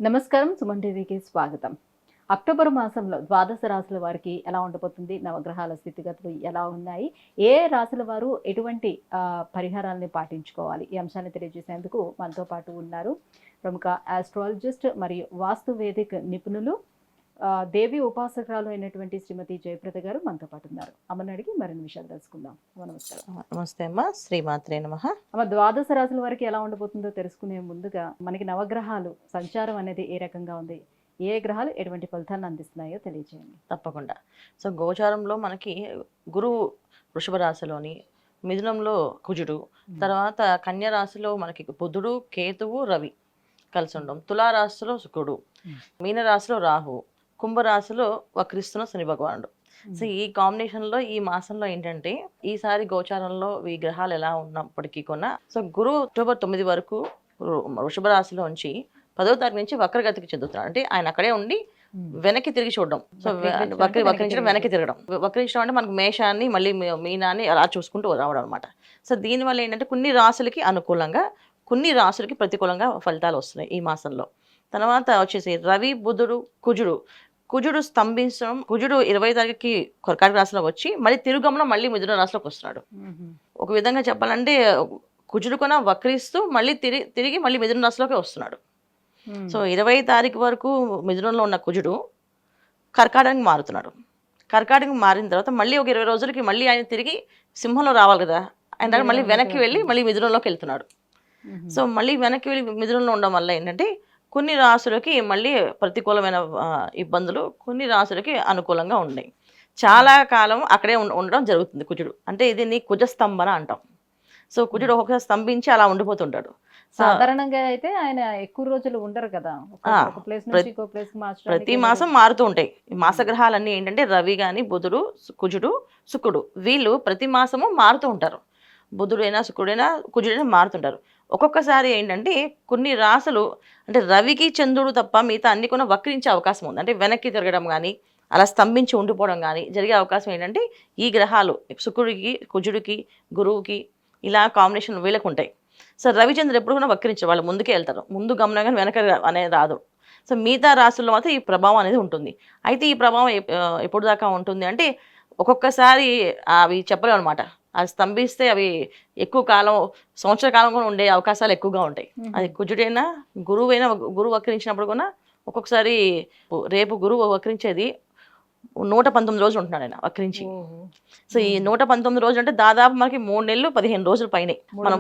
నమస్కారం. సుమన్ టీవీకి స్వాగతం. అక్టోబర్ మాసంలో ద్వాదశ రాశుల వారికి ఎలా ఉండబోతుంది? నవగ్రహాల స్థితిగతులు ఎలా ఉన్నాయి? ఏ రాశుల వారు ఎటువంటి పరిహారాలని పాటించుకోవాలి? ఈ అంశాన్ని తెలియజేసేందుకు మనతో పాటు ఉన్నారు ప్రముఖ ఆస్ట్రాలజిస్ట్ మరియు వాస్తు వేదిక నిపుణులు దేవి ఉపాసకురాలు అయినటువంటి శ్రీమతి జయప్రద గారు మనతో పాటు ఉన్నారు. అమ్మని అడిగి మరిన్ని విషయాలు తెలుసుకుందాం. నమస్కారం. నమస్తే అమ్మ. శ్రీమాత్రే నమః. అమ్మ, ద్వాదశ రాశుల వారికి ఎలా ఉండబోతుందో తెలుసుకునే ముందుగా మనకి నవగ్రహాలు సంచారం అనేది ఏ రకంగా ఉంది, ఏ గ్రహాలు ఎటువంటి ఫలితాలను అందిస్తున్నాయో తెలియజేయండి. తప్పకుండా. సో గోచారంలో మనకి గురువు వృషభ రాశిలోని, మిథునంలో కుజుడు, తర్వాత కన్య రాశిలో మనకి బుధుడు, కేతువు, రవి కలిసి ఉండడం, తులారాశిలో శుక్రుడు, మీనరాశిలో రాహు, కుంభరాశిలో వక్రిస్తున్న శని భగవానుడు. సో ఈ కాంబినేషన్లో ఈ మాసంలో ఏంటంటే ఈసారి గోచారంలో ఈ గ్రహాలు ఎలా ఉన్నప్పటికీ కూడా సో గురువు అక్టోబర్ 9 వరకు వృషభ రాశిలో ఉంచి 10వ తారీఖు నుంచి వక్రగతికి చెందుతున్నాడు. అంటే ఆయన అక్కడే ఉండి వెనక్కి తిరిగి చూడడం. సో వక్రించడం, వెనక్కి తిరగడం. వక్రించడం అంటే మనకు మేషాన్ని మళ్ళీ మీనాన్ని అలా చూసుకుంటూ రావడం అనమాట. సో దీనివల్ల ఏంటంటే కొన్ని రాశులకి అనుకూలంగా, కొన్ని రాశులకి ప్రతికూలంగా ఫలితాలు వస్తున్నాయి ఈ మాసంలో. తర్వాత వచ్చేసి రవి, బుధుడు, కుజుడు స్తంభించడం. కుజుడు 20వ తారీఖుకి కర్కాటక రాశిలో వచ్చి మళ్ళీ తిరుగమనం మళ్ళీ మిథున రాశిలోకి వస్తున్నాడు. ఒక విధంగా చెప్పాలంటే కుజుడు కూడా వక్రిస్తూ మళ్ళీ తిరిగి మళ్ళీ మిథున రాశిలోకి వస్తున్నాడు. సో 20వ తారీఖు వరకు మిథునంలో ఉన్న కుజుడు కర్కాటకానికి మారుతున్నాడు. కర్కాటకం మారిన తర్వాత మళ్ళీ ఒక 20 రోజులకి మళ్ళీ ఆయన తిరిగి సింహంలో రావాలి కదా, ఆయన మళ్ళీ వెనక్కి వెళ్ళి మళ్ళీ మిథునంలోకి వెళ్తున్నాడు. సో మళ్ళీ వెనక్కి వెళ్ళి మిథునంలో ఉండడం వల్ల ఏంటంటే కొన్ని రాశులకి మళ్ళీ ప్రతికూలమైన ఇబ్బందులు, కొన్ని రాశులకి అనుకూలంగా ఉన్నాయి. చాలా కాలం అక్కడే ఉండడం జరుగుతుంది కుజుడు. అంటే ఇది నీ కుజస్తంభన అంటాం. సో కుజుడు ఒక్కొక్కసారి స్తంభించి అలా ఉండిపోతుంటాడు. సాధారణంగా అయితే ఆయన ఎక్కువ రోజులు ఉండరు కదా, ప్రతి మాసం మారుతూ ఉంటాయి. మాసగ్రహాలన్నీ ఏంటంటే రవి కానీ, బుధుడు, కుజుడు, శుక్రుడు వీళ్ళు ప్రతి మాసము మారుతూ ఉంటారు. బుధుడైనా, శుక్రుడైనా, కుజుడైనా మారుతుంటారు. ఒక్కొక్కసారి ఏంటంటే కొన్ని రాశులు అంటే రవికి, చంద్రుడు తప్ప మిగతా అన్ని కూడా వక్రించే అవకాశం ఉంది. అంటే వెనక్కి తిరగడం కానీ, అలా స్తంభించి ఉండిపోవడం కానీ జరిగే అవకాశం ఏంటంటే ఈ గ్రహాలు శుక్రుడికి, కుజుడికి, గురువుకి ఇలా కాంబినేషన్ వీళ్ళకు ఉంటాయి. సో రవిచంద్రుడు ఎప్పుడు కూడా వక్రించారు, వాళ్ళు ముందుకే వెళ్తారు. ముందు గమనం కానీ వెనక అనేది రాదు. సో మిగతా రాశుల్లో మాత్రం ఈ ప్రభావం అనేది ఉంటుంది. అయితే ఈ ప్రభావం ఎప్పుడు దాకా ఉంటుంది అంటే ఒక్కొక్కసారి అవి చెప్పలేము అనమాట. అవి స్తంభిస్తే అవి ఎక్కువ కాలం, సంవత్సర కాలం కూడా ఉండే అవకాశాలు ఎక్కువగా ఉంటాయి. అది కుజుడైనా, గురువు వక్రించినప్పుడు కూడా ఒక్కొక్కసారి రేపు గురువు వక్రించేది 119 రోజులు ఉంటున్నాడు ఆయన వక్రించి. సో ఈ 119 రోజులు అంటే దాదాపు మనకి 3 నెలలు 15 రోజుల పైనే, మనం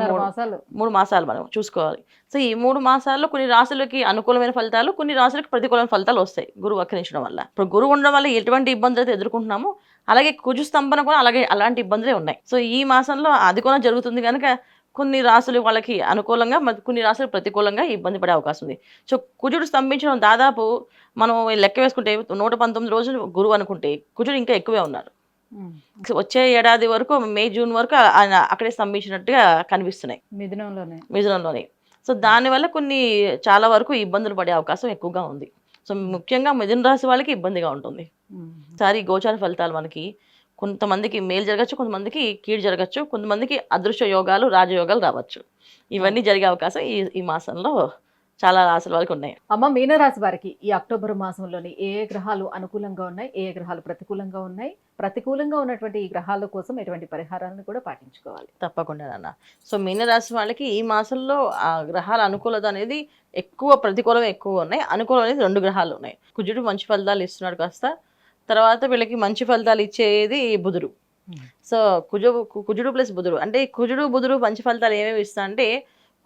3 మాసాలు మనం చూసుకోవాలి. సో ఈ 3 మాసాల్లో కొన్ని రాశులకి అనుకూలమైన ఫలితాలు, కొన్ని రాశులకి ప్రతికూలమైన ఫలితాలు వస్తాయి గురువు వక్రించడం వల్ల. ఇప్పుడు గురువు ఉండడం వల్ల ఎటువంటి ఇబ్బందులు అయితే ఎదుర్కొంటున్నామో అలాగే కుజు స్తంభన కూడా అలాంటి ఇబ్బందులే ఉన్నాయి. సో ఈ మాసంలో అది కూడా జరుగుతుంది కనుక కొన్ని రాశులు వాళ్ళకి అనుకూలంగా, కొన్ని రాశులు ప్రతికూలంగా ఇబ్బంది పడే అవకాశం ఉంది. సో కుజుడు స్తంభించడం దాదాపు మనం లెక్క వేసుకుంటే 119 రోజులు గురువు అనుకుంటే కుజుడు ఇంకా ఎక్కువే ఉన్నారు. వచ్చే ఏడాది వరకు మే, జూన్ వరకు ఆయన అక్కడే స్తంభించినట్టుగా కనిపిస్తున్నాయి మిథునంలోనే. సో దానివల్ల చాలా వరకు ఇబ్బందులు పడే అవకాశం ఎక్కువగా ఉంది. సో ముఖ్యంగా మిథున రాశి వాళ్ళకి ఇబ్బందిగా ఉంటుంది. సారి గోచార ఫలితాలు మనకి కొంతమందికి మేలు జరగచ్చు, కొంతమందికి కీడు జరగచ్చు, కొంతమందికి అదృశ్య యోగాలు, రాజయోగాలు రావచ్చు. ఇవన్నీ జరిగే అవకాశం ఈ మాసంలో చాలా రాశుల వాళ్ళకి ఉన్నాయి. అమ్మ, మీనరాశి వారికి ఈ అక్టోబర్ మాసంలోని ఏ గ్రహాలు అనుకూలంగా ఉన్నాయి, ఏ గ్రహాలు ప్రతికూలంగా ఉన్నాయి, ప్రతికూలంగా ఉన్నటువంటి ఈ గ్రహాల కోసం ఎటువంటి పరిహారాలను కూడా పాటించుకోవాలి? తప్పకుండా నాన్న. సో మీనరాశి వాళ్ళకి ఈ మాసంలో ఆ గ్రహాల అనుకూలత అనేది ఎక్కువ, ప్రతికూలం ఎక్కువ ఉన్నాయి. అనుకూలం అనేది 2 గ్రహాలు ఉన్నాయి. కుజుడు మంచి ఫలితాలు ఇస్తున్నాడు కాస్త, తర్వాత వీళ్ళకి మంచి ఫలితాలు ఇచ్చేది బుధుడు. సో కుజుడు ప్లస్ బుధుడు అంటే కుజుడు, బుధుడు మంచి ఫలితాలు ఏమేమి ఇస్తా అంటే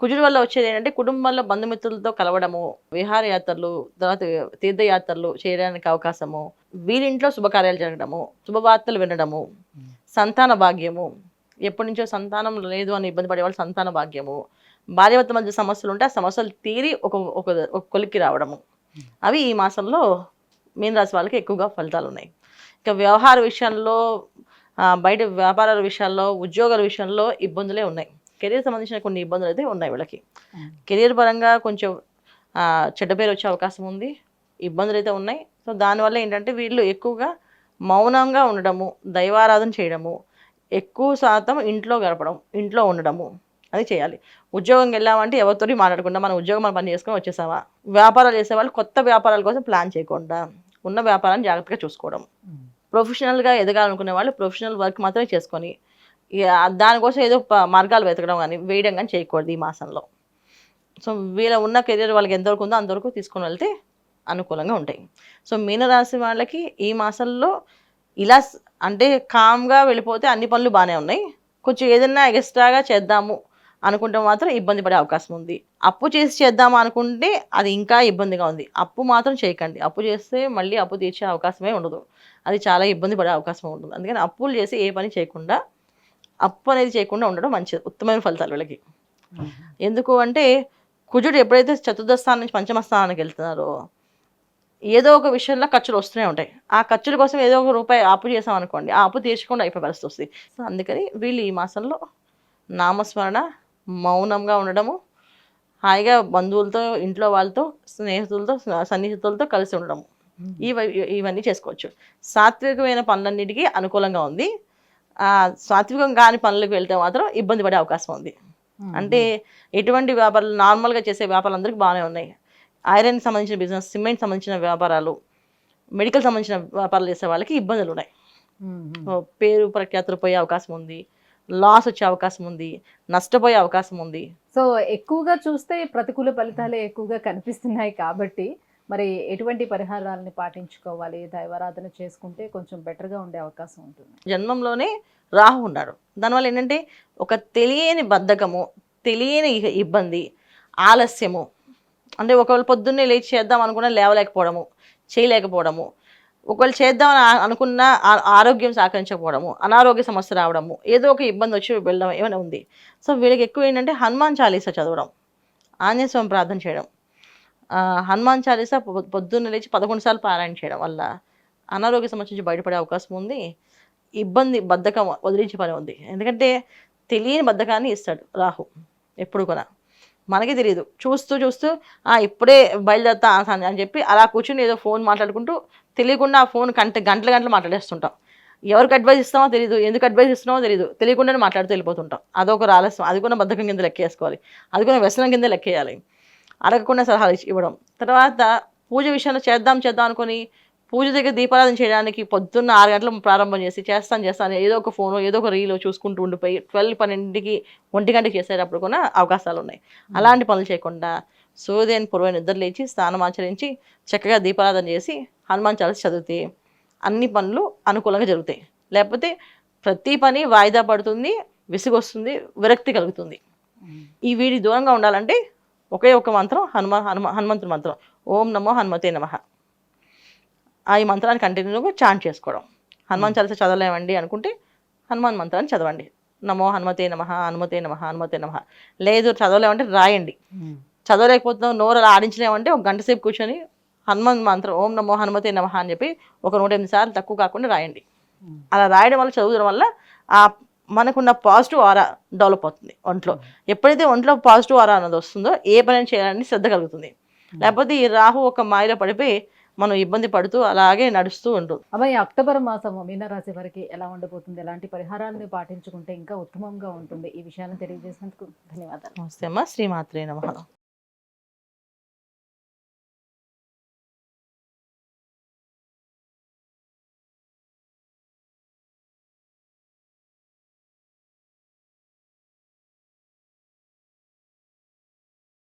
కుజుడు వల్ల వచ్చేది ఏంటంటే కుటుంబంలో బంధుమిత్రులతో కలవడము, విహారయాత్రలు, తర్వాత తీర్థయాత్రలు చేయడానికి అవకాశము, వీరింట్లో శుభకార్యాలు జరగడము, శుభవార్తలు వినడము, సంతాన భాగ్యము, ఎప్పటి నుంచో సంతానం లేదు అని ఇబ్బంది పడేవాళ్ళు సంతాన భాగ్యము, భార్యాభర్త మధ్య సమస్యలు ఉంటే ఆ సమస్యలు తీరి ఒక కొలిక్కి రావడము, అవి ఈ మాసంలో మీనరాశి వాళ్ళకి ఎక్కువగా ఫలితాలు ఉన్నాయి. ఇక వ్యవహార విషయంలో, బయట వ్యాపారాల విషయాల్లో, ఉద్యోగాల విషయంలో ఇబ్బందులే ఉన్నాయి. కెరీర్ సంబంధించిన కొన్ని ఇబ్బందులు అయితే ఉన్నాయి వీళ్ళకి. కెరీర్ పరంగా కొంచెం చెడ్డ పేరు వచ్చే అవకాశం ఉంది, ఇబ్బందులు అయితే ఉన్నాయి. సో దానివల్ల ఏంటంటే వీళ్ళు ఎక్కువగా మౌనంగా ఉండడము, దైవారాధన చేయడము, ఎక్కువ శాతం ఇంట్లో గడపడం, ఇంట్లో ఉండడము, అది చేయాలి. ఉద్యోగంకి వెళ్ళామంటే ఎవరితోటి మాట్లాడకుండా మన ఉద్యోగం మనం పని చేసుకొని వచ్చేసామా. వ్యాపారాలు చేసేవాళ్ళు కొత్త వ్యాపారాల కోసం ప్లాన్ చేయకుండా ఉన్న వ్యాపారాన్ని జాగ్రత్తగా చూసుకోవడం. ప్రొఫెషనల్గా ఎదగాలనుకునే వాళ్ళు ప్రొఫెషనల్ వర్క్ మాత్రమే చేసుకొని దానికోసం ఏదో మార్గాలు వెతకడం కానీ వేయడం కానీ చేయకూడదు ఈ మాసంలో. సో వీళ్ళ ఉన్న కెరీర్ వాళ్ళకి ఎంతవరకు ఉందో అంతవరకు తీసుకొని వెళ్తే అనుకూలంగా ఉంటాయి. సో మీనరాశి వాళ్ళకి ఈ మాసంలో ఇలా అంటే కామ్గా వెళ్ళిపోతే అన్ని పనులు బాగానే ఉన్నాయి. కొంచెం ఏదైనా ఎక్స్ట్రాగా చేద్దాము అనుకుంటే మాత్రం ఇబ్బంది పడే అవకాశం ఉంది. అప్పు చేసి చేద్దాము అనుకుంటే అది ఇంకా ఇబ్బందిగా ఉంది. అప్పు మాత్రం చేయకండి. అప్పు చేస్తే మళ్ళీ అప్పు తీర్చే అవకాశమే ఉండదు. అది చాలా ఇబ్బంది పడే అవకాశం ఉంటుంది. అందుకని అప్పులు చేసి ఏ పని చేయకుండా అప్పు అనేది చేయకుండా ఉండడం మంచిది, ఉత్తమమైన ఫలితాలు వీళ్ళకి. ఎందుకు అంటే కుజుడు ఎప్పుడైతే చతుర్థ స్థానం నుంచి పంచమ స్థానానికి వెళ్తున్నారో ఏదో ఒక విషయంలో ఖర్చులు వస్తూనే ఉంటాయి. ఆ ఖర్చుల కోసం ఏదో ఒక రూపాయి అప్పు చేసాం అనుకోండి, ఆ అప్పు తీర్చకుండా అయిపోయే పరిస్థితి వస్తుంది. సో అందుకని వీళ్ళు ఈ మాసంలో నామస్మరణ, మౌనంగా ఉండడము, హాయిగా బంధువులతో, ఇంట్లో వాళ్ళతో, స్నేహితులతో, సన్నిహితులతో కలిసి ఉండడము, ఇవన్నీ చేసుకోవచ్చు. సాత్వికమైన పనులన్నిటికీ అనుకూలంగా ఉంది. సాత్వికం కాని పనులకు వెళ్తే మాత్రం ఇబ్బంది పడే అవకాశం ఉంది. అంటే ఎటువంటి వ్యాపారాలు నార్మల్గా చేసే వ్యాపారాలు అందరికీ బాగానే ఉన్నాయి. ఐరన్ సంబంధించిన బిజినెస్, సిమెంట్ సంబంధించిన వ్యాపారాలు, మెడికల్ సంబంధించిన వ్యాపారాలు చేసే వాళ్ళకి ఇబ్బందులు ఉన్నాయి. పేరు ప్రఖ్యాతులు పోయే అవకాశం ఉంది, లాస్ వచ్చే అవకాశం ఉంది, నష్టపోయే అవకాశం ఉంది. సో ఎక్కువగా చూస్తే ప్రతికూల ఫలితాలే ఎక్కువగా కనిపిస్తున్నాయి కాబట్టి మరి ఎటువంటి పరిహారాలని పాటించుకోవాలి, దైవారాధన చేసుకుంటే కొంచెం బెటర్గా ఉండే అవకాశం ఉంటుంది? జన్మంలోనే రాహు ఉన్నాడు. దానివల్ల ఏంటంటే ఒక తెలియని బద్ధకము, తెలియని ఇబ్బంది, ఆలస్యము, అంటే ఒకవేళ పొద్దున్నే లేచి చేద్దాం అనుకున్నా లేవలేకపోవడము, చేయలేకపోవడము, ఒకవేళ చేద్దామని అనుకున్న ఆరోగ్యం సహకరించకపోవడము, అనారోగ్య సమస్య రావడము, ఏదో ఒక ఇబ్బంది వచ్చి వెళ్ళడం ఏమైనా ఉంది. సో వీళ్ళకి ఎక్కువ ఏంటంటే హనుమాన్ చాలీసా చదవడం, ఆంజనేయ స్వామి ప్రార్థన చేయడం, హనుమాన్ చాలీసా పొద్దున్న లేచి 11 సార్లు పారాయణ చేయడం వల్ల అనారోగ్య సమస్య నుంచి బయటపడే అవకాశం ఉంది. ఇబ్బంది, బద్ధకం వదిలించే పని ఉంది. ఎందుకంటే తెలియని బద్ధకాన్ని ఇస్తాడు రాహు ఎప్పుడు కూడా. మనకి తెలియదు, చూస్తూ చూస్తూ ఇప్పుడే బయలుదేరుతా అని చెప్పి అలా కూర్చుని ఏదో ఫోన్ మాట్లాడుకుంటూ తెలియకుండా ఆ ఫోన్ గంటలు మాట్లాడేస్తుంటాం. ఎవరికి అడ్వైస్ ఇస్తామో తెలియదు, ఎందుకు అడ్వైస్ ఇస్తున్నామో తెలియదు, తెలియకుండానే మాట్లాడుతూ వెళ్ళిపోతుంటాం. అదొక ఆలస్యం, అది కూడా బద్ధకం కింద లెక్కేసుకోవాలి, అది కూడా వ్యసనం కింద లెక్కేయాలి. అడగకుండా సలహాలు ఇవ్వడం. తర్వాత పూజ విషయంలో చేద్దాం అనుకొని పూజ దగ్గర దీపారాధన చేయడానికి పొద్దున్న 6 గంటలకు ప్రారంభం చేసి చేస్తాను ఏదో ఒక ఫోను, ఏదో ఒక రీలో చూసుకుంటూ ఉండిపోయి 12-12కి 1 గంటకి చేసేటప్పుడు కూడా అవకాశాలు ఉన్నాయి. అలాంటి పనులు చేయకుండా సూర్యోదయం పూర్వ నిద్ర లేచి స్నానం ఆచరించి చక్కగా దీపారాధన చేసి హనుమాన్ చాలీసా చదివితే అన్ని పనులు అనుకూలంగా జరుగుతాయి. లేకపోతే ప్రతి పని వాయిదా పడుతుంది, విసుగొస్తుంది, విరక్తి కలుగుతుంది. ఈ వీడి దూరంగా ఉండాలంటే ఒకే ఒక మంత్రం, హనుమంతుడి మంత్రం, ఓం నమో హనుమతే నమః. ఈ మంత్రాన్ని కంటిన్యూగా చాంట్ చేసుకోవడం. హనుమాన్ చాలీసా చదవలేమండి అనుకుంటే హనుమాన్ మంత్రాన్ని చదవండి. నమో హనుమతే నమః, హనుమతే నమః, హనుమతే నమః. లేదు చదవలేమంటే రాయండి. చదవలేకపోతున్నాం, నోరు అలా ఆడించలేమంటే ఒక గంట సేపు కూర్చొని హనుమాన్ మంత్రం ఓం నమో హనుమతే నమః అని చెప్పి ఒక 108 సార్లు తక్కువ కాకుండా రాయండి. అలా రాయడం వల్ల, చదవడం వల్ల మనకున్న పాజిటివ్ ఆరా డెవలప్ అవుతుంది ఒంట్లో. ఎప్పుడైతే ఒంట్లో పాజిటివ్ ఆరా అన్నది వస్తుందో ఏ పని చేయాలని శ్రద్ధ కలుగుతుంది. లేకపోతే ఈ రాహు ఒక మాయలో పడిపోయి మనం ఇబ్బంది పడుతూ అలాగే నడుస్తూ ఉంటుంది. అబ్బాయి అక్టోబర్ మాసము మీనరాశి వారికి ఎలా ఉండబోతుంది, ఎలాంటి పరిహారాలను పాటించుకుంటే ఇంకా ఉత్తమంగా ఉంటుంది, ఈ విషయాన్ని తెలియజేసినందుకు ధన్యవాదాలు. నమస్తే అమ్మ. శ్రీమాత్రే నమః.